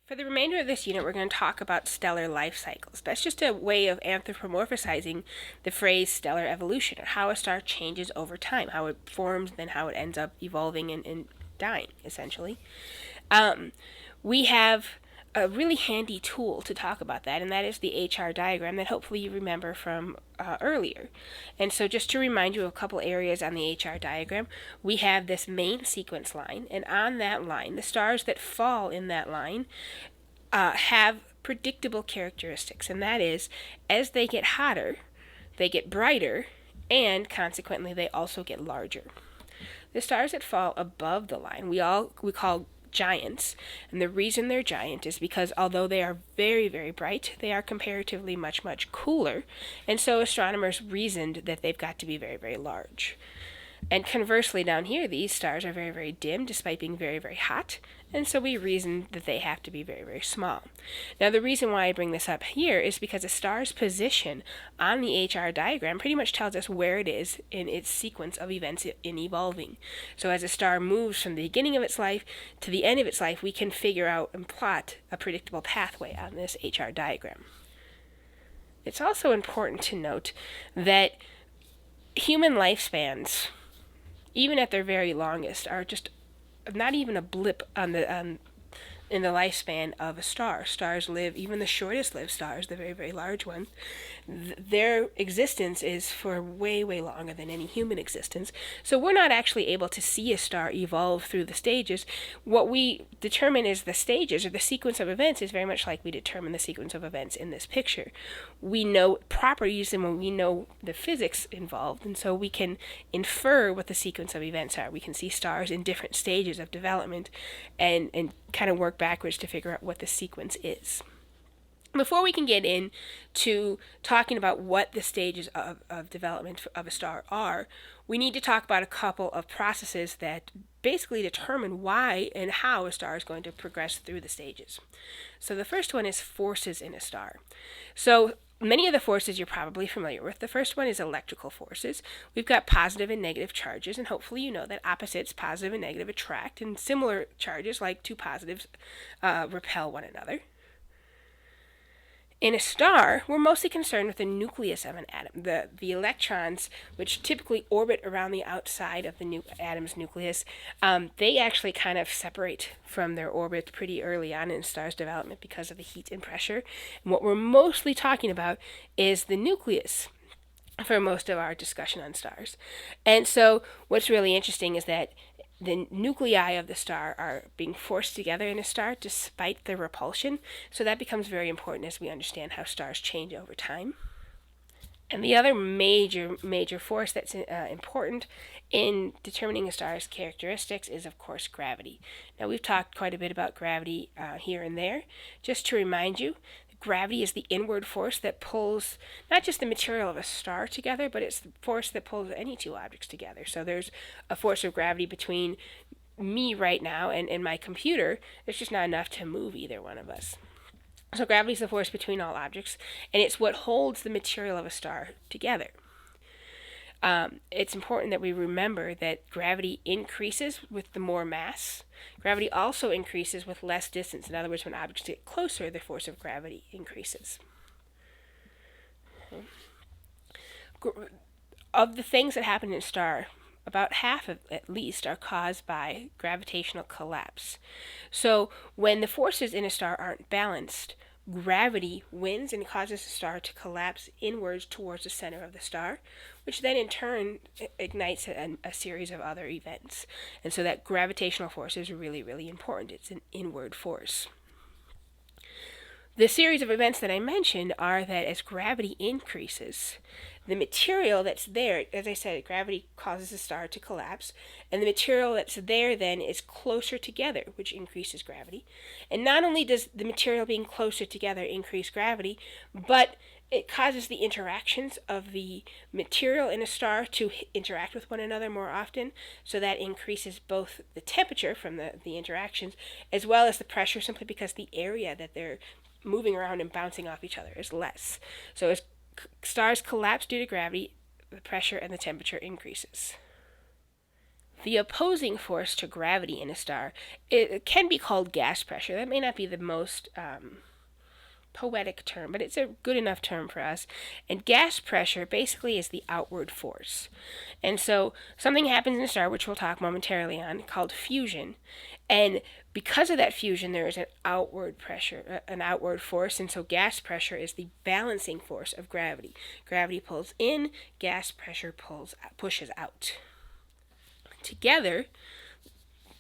For the remainder of this unit, we're going to talk about stellar life cycles. That's just a way of anthropomorphizing the phrase stellar evolution, or how a star changes over time, how it forms, then how it ends up evolving and dying, essentially. We have a really handy tool to talk about that, and that is the HR diagram that hopefully you remember from earlier. And so just to remind you of a couple areas on the HR diagram, we have this main sequence line, and on that line, the stars that fall in that line have predictable characteristics, and that is, as they get hotter, they get brighter, and consequently they also get larger. The stars that fall above the line, we call giants, and the reason they're giant is because although they are very, very bright, they are comparatively much, much cooler, and so astronomers reasoned that they've got to be very, very large. And conversely, down here, these stars are very, very dim despite being very, very hot, and so we reason that they have to be very, very small. Now, the reason why I bring this up here is because a star's position on the HR diagram pretty much tells us where it is in its sequence of events in evolving. So as a star moves from the beginning of its life to the end of its life, we can figure out and plot a predictable pathway on this HR diagram. It's also important to note that human lifespans, even at their very longest, are just not even a blip in the lifespan of a star. Stars live, even the shortest lived stars, the very, very large ones, their existence is for way, way longer than any human existence. So we're not actually able to see a star evolve through the stages. What we determine is the stages, or the sequence of events, is very much like we determine the sequence of events in this picture. We know properties and we know the physics involved, and so we can infer what the sequence of events are. We can see stars in different stages of development and kind of work backwards to figure out what the sequence is. Before we can get into talking about what the stages of development of a star are, we need to talk about a couple of processes that basically determine why and how a star is going to progress through the stages. So the first one is forces in a star. So many of the forces you're probably familiar with. The first one is electrical forces. We've got positive and negative charges, and hopefully you know that opposites, positive and negative, attract, and similar charges, like two positives, repel one another. In a star, we're mostly concerned with the nucleus of an atom, the electrons, which typically orbit around the outside of the atom's nucleus. They actually kind of separate from their orbit pretty early on in a star's development because of the heat and pressure. And what we're mostly talking about is the nucleus for most of our discussion on stars. And so what's really interesting is that the nuclei of the star are being forced together in a star despite their repulsion. So that becomes very important as we understand how stars change over time. And the other major force that's important in determining a star's characteristics is, of course, gravity. Now, we've talked quite a bit about gravity here and there. Just to remind you, gravity is the inward force that pulls not just the material of a star together, but it's the force that pulls any two objects together. So there's a force of gravity between me right now and my computer. There's just not enough to move either one of us. So gravity is the force between all objects, and it's what holds the material of a star together. It's important that we remember that gravity increases with the more mass. Gravity also increases with less distance. In other words, when objects get closer, the force of gravity increases. Of the things that happen in a star, about half of at least are caused by gravitational collapse. So when the forces in a star aren't balanced, gravity wins and causes the star to collapse inwards towards the center of the star, which then in turn ignites a series of other events. And so that gravitational force is really, really important. It's an inward force. The series of events that I mentioned are that as gravity increases, the material that's there, as I said, gravity causes the star to collapse, and the material that's there then is closer together, which increases gravity. And not only does the material being closer together increase gravity, but it causes the interactions of the material in a star to interact with one another more often, so that increases both the temperature from the interactions as well as the pressure, simply because the area that they're moving around and bouncing off each other is less. So as stars collapse due to gravity, the pressure and the temperature increases. The opposing force to gravity in a star, it can be called gas pressure. That may not be the most poetic term, but it's a good enough term for us. And gas pressure basically is the outward force. And so something happens in a star, which we'll talk momentarily on, called fusion. And because of that fusion, there is an outward pressure, an outward force. And so gas pressure is the balancing force of gravity. Gravity pulls in, gas pressure pushes out. Together,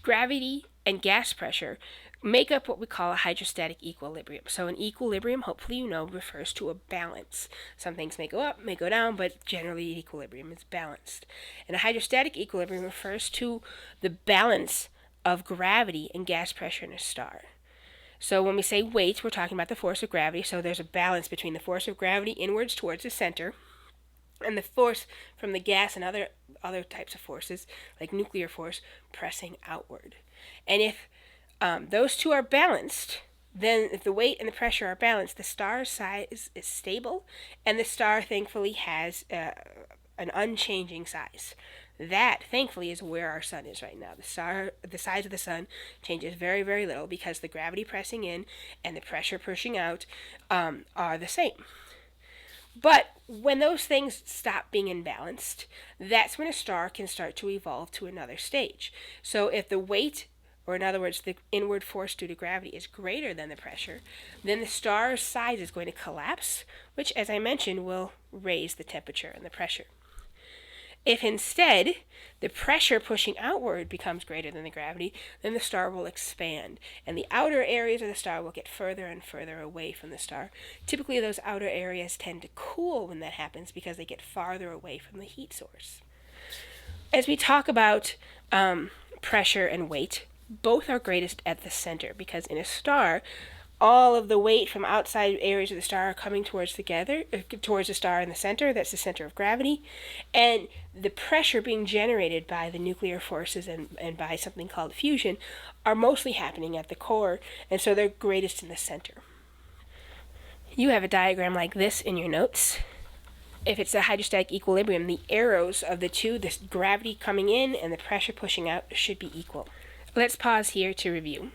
gravity and gas pressure make up what we call a hydrostatic equilibrium. So an equilibrium, hopefully you know, refers to a balance. Some things may go up, may go down, but generally equilibrium is balanced. And a hydrostatic equilibrium refers to the balance of gravity and gas pressure in a star. So when we say weight, we're talking about the force of gravity. So there's a balance between the force of gravity inwards towards the center and the force from the gas and other types of forces, like nuclear force, pressing outward. And if those two are balanced, then if the weight and the pressure are balanced, the star's size is stable, and the star thankfully has an unchanging size. That, thankfully, is where our sun is right now. The size of the sun changes very, very little because the gravity pressing in and the pressure pushing out are the same. But when those things stop being imbalanced, that's when a star can start to evolve to another stage. So if the weight, or in other words, the inward force due to gravity is greater than the pressure, then the star's size is going to collapse, which, as I mentioned, will raise the temperature and the pressure. If instead the pressure pushing outward becomes greater than the gravity, then the star will expand, and the outer areas of the star will get further and further away from the star. Typically, those outer areas tend to cool when that happens because they get farther away from the heat source. As we talk about pressure and weight, both are greatest at the center, because in a star, all of the weight from outside areas of the star are coming towards the star in the center. That's the center of gravity. And the pressure being generated by the nuclear forces and by something called fusion are mostly happening at the core, and so they're greatest in the center. You have a diagram like this in your notes. If it's a hydrostatic equilibrium, the arrows of the two, the gravity coming in and the pressure pushing out, should be equal. Let's pause here to review.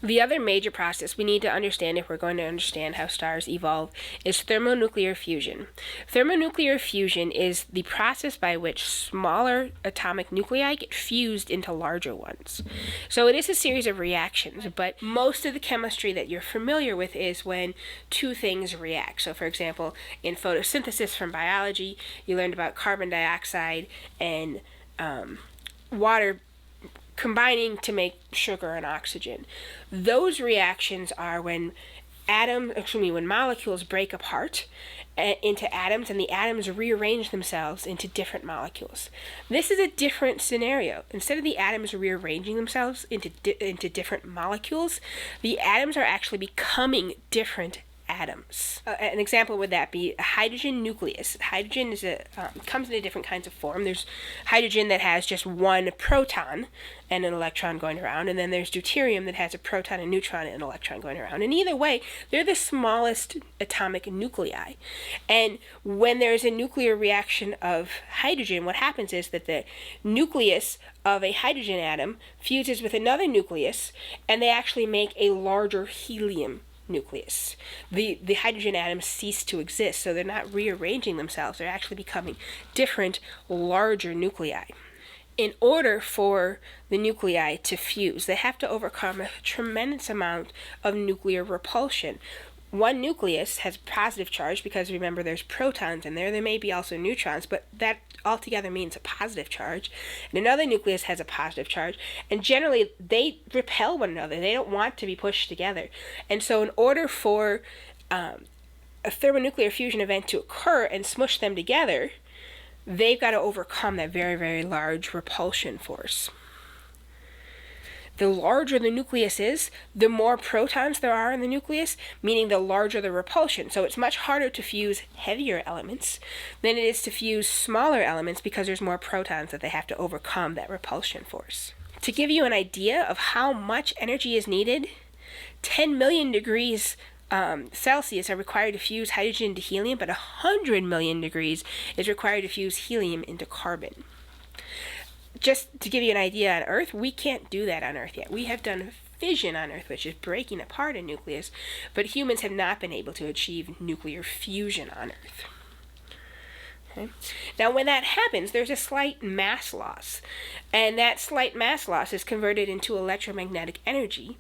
The other major process we need to understand if we're going to understand how stars evolve is thermonuclear fusion. Thermonuclear fusion is the process by which smaller atomic nuclei get fused into larger ones. So it is a series of reactions, but most of the chemistry that you're familiar with is when two things react. So for example, in photosynthesis from biology, you learned about carbon dioxide and water combining to make sugar and oxygen. Those reactions are when molecules break apart into atoms, and the atoms rearrange themselves into different molecules. This is a different scenario. Instead of the atoms rearranging themselves into different molecules, the atoms are actually becoming different atoms. An example would that be a hydrogen nucleus. Hydrogen is comes in different kinds of form. There's hydrogen that has just one proton and an electron going around, and then there's deuterium that has a proton, a neutron, and an electron going around. And either way, they're the smallest atomic nuclei. And when there's a nuclear reaction of hydrogen, what happens is that the nucleus of a hydrogen atom fuses with another nucleus, and they actually make a larger helium nucleus. The hydrogen atoms cease to exist, so they're not rearranging themselves. They're actually becoming different, larger nuclei. In order for the nuclei to fuse, they have to overcome a tremendous amount of nuclear repulsion. One nucleus has a positive charge because, remember, there's protons in there. There may be also neutrons, but that altogether means a positive charge. And another nucleus has a positive charge. And generally, they repel one another. They don't want to be pushed together. And so in order for a thermonuclear fusion event to occur and smush them together, they've got to overcome that very, very large repulsion force. The larger the nucleus is, the more protons there are in the nucleus, meaning the larger the repulsion. So it's much harder to fuse heavier elements than it is to fuse smaller elements because there's more protons that they have to overcome that repulsion force. To give you an idea of how much energy is needed, 10 million degrees Celsius are required to fuse hydrogen into helium, but 100 million degrees is required to fuse helium into carbon. just to give you an idea, on Earth, we can't do that on Earth yet. We have done fission on Earth, which is breaking apart a nucleus, but humans have not been able to achieve nuclear fusion on Earth. Okay. Now, when that happens, there's a slight mass loss, and that slight mass loss is converted into electromagnetic energy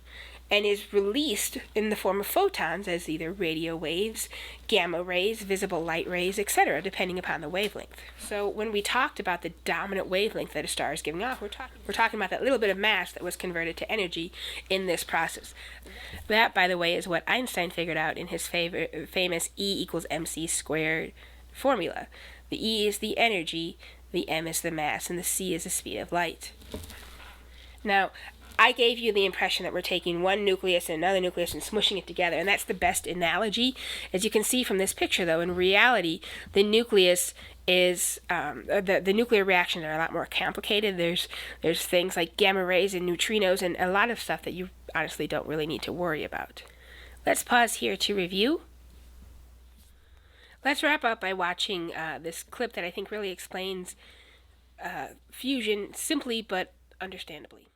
and is released in the form of photons as either radio waves, gamma rays, visible light rays, etc., depending upon the wavelength. So when we talked about the dominant wavelength that a star is giving off, we're talking about that little bit of mass that was converted to energy in this process. That, by the way, is what Einstein figured out in his famous E equals mc squared formula. The E is the energy, the m is the mass, and the c is the speed of light. Now, I gave you the impression that we're taking one nucleus and another nucleus and smushing it together, and that's the best analogy. As you can see from this picture, though, in reality, the nucleus is the nuclear reactions are a lot more complicated. There's things like gamma rays and neutrinos and a lot of stuff that you honestly don't really need to worry about. Let's pause here to review. Let's wrap up by watching this clip that I think really explains fusion simply but understandably.